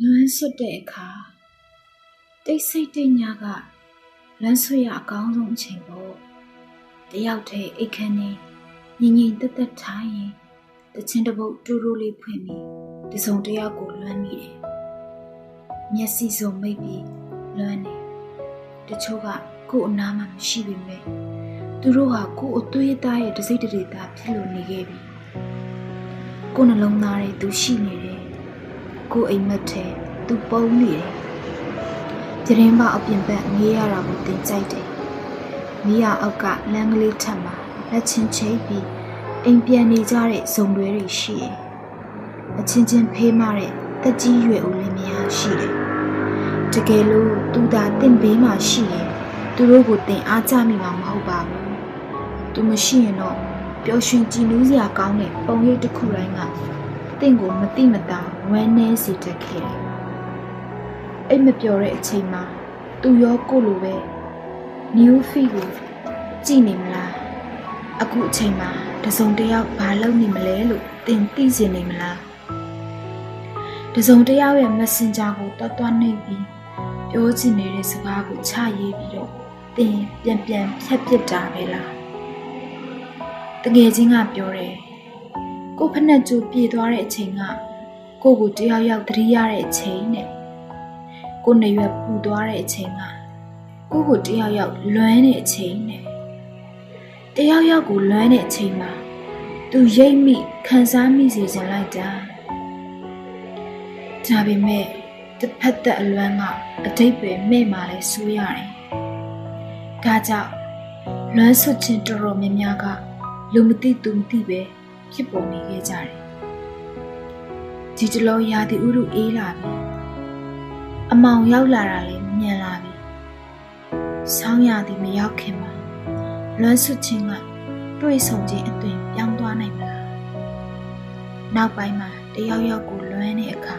လွမ်းဆွတ်တဲ့အခါတိတ်ဆိတ်တဲ့ညကလွမ်းဆွတ်ရအကောင်းဆုံးအချိန်ပေါ့တယောက်တည်းအိတ်ခမ်းနေငြိမ်ငြိမ်သက်သက်ထိုင်ရင်တချင်းတစ်ပုတ်တူတူလေးဖွင့်ပြီးတစုံတစ်ယောက်ကိုလွမ်းမိတယ်မျက်စိစုံမိတ်ပြီးလွမ်းနေတချို့ကကို့အနားမှာမရှိပေမဲ့သူတို့ဟာကို့အသွေးအသားရဲ့တစိမ့်တရေသားဖြစ်လို့နေခဲ့ပြီကို့နှလုံးသားရဲ့သူရှိနေတယ်ကို့အိမ်မက်ထဲသူပုံနေတယ်ကြရင်မအပြင်ဘက်ငေးရတာကိုသင်ကြိုက်တယ်မီးရအောက်ကလမ်းကလေးထပ်မှာလက်ချင်းချိတ်ပြီးအိမ်ပြန်နေကြတဲ့ဇုံတွေရှိတယ်အချင်းချင်းဖေးမတဲ့တက်ကြီးရွယ်ဦးလင်းများရှိတယ်တကယ်လို့သူသာတင့်ဘေးမှာရှိရင်သူတို့ကိုတင်အားကြမိမှာမဟုတ်ပါဘူးသူမရှိရင်တော့ပျော်ရွှင်ကြည်နူးစရာကောင်းတဲ့ပုံရိပ်တစ်ခုတိုင်းကတင့်ကိုမတိမတာဝမ်းနည်းစေတတ်ခဲ့တယ်အိမ်မပျော်တဲ့အချိန်မှာသူရောကိုလိုပဲ new feed ကိုကြည့်နေမလားအခုအချိန်မှာတစုံတစ်ယောက်ဘာလုပ်နေမလဲလို့တင်သိစင်နေမလားတစုံတစ်ယောက်ရဲ့ messenger ကိုတွတ်နှိပ်ပြီးပြောချင်နေတဲ့စကားကိုချရေးပြီးတော့တင်ပြန်ဖြတ်ပစ်တာပဲလားတကယ်ချင်းကပြောတယ်ကိုဖက်နဲ့ကြိုပြေသွားတဲ့အချိန်ကကိုကိုတယောက်ယောက်သတိရတဲ့အချိန်နဲ့ကိုနေရွယ်ပူသွားတဲ့အချိန်ကကိုကိုတယောက်ယောက်လွမ်းတဲ့အချိန်နဲ့တယောက်ယောက်ကိုလွမ်းတဲ့အချိန်မှာသူရိပ်မိခံစားမိစေချင်လိုက်တာဒါပေမဲ့တစ်ဖက်သက်အလွမ်းကအတိတ်ပဲမဲ့မှလဲဆိုးရတယ်ဒါကြောင့်လွမ်းဆွချင်းတော်တော်များများကလူမသိသူမသိပဲဖြစ်ပေါ်နေခဲ့ကြတယ်ဒီတလုံးရာသီဥတုအေးလာပြီအမောင်ရောက်လာတာလည်းမြန်လာပြီဆောင်းရာသီမရောက်ခင်မှာလွမ်းဆွချင်းကတွေ့ဆုံခြင်းအသွင်ပြောင်းသွားနိုင်မလားနောက်ပိုင်းမှာတယောက်ယောက်ကိုလွမ်းတဲ့အခါ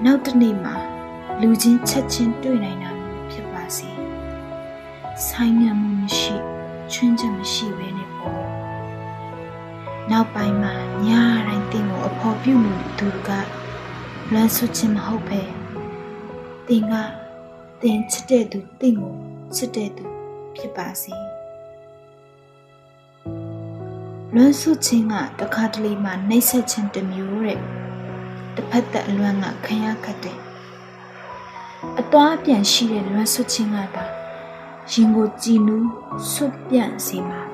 နောက်တစ်နေ့မှာလူချင်းချက်ချင်းတွေ့နိုင်တာမျိုးဖြစ်ပါစေဆိုင်ငံမှုမရှိချွင်းချက်မရှိဘဲနဲ့ပေါ့နောက်ပိုင်းမှာညတိုင်းတင်ကိုအဖော်ပြုမှုသူကလွမ်းဆွချင်းမဟုတ်ပဲတင်ကတင်ချစ်တဲ့သူတင်ကိုချစ်တဲ့သူဖြစ်ပါစေလွမ်းဆွချင်းကတခါတလေမှနှိမ့်ဆက်ခြင်းတစ်မျိုးတဲ့တစ်ဖက်သက်အလွမ်းကခံရခတ်တယ်အသွားပြန်ရှိတဲ့လွမ်းဆွချင်းကသာရင်ကိုကြည်နူးဆွတ်ပြန့်စေမှာ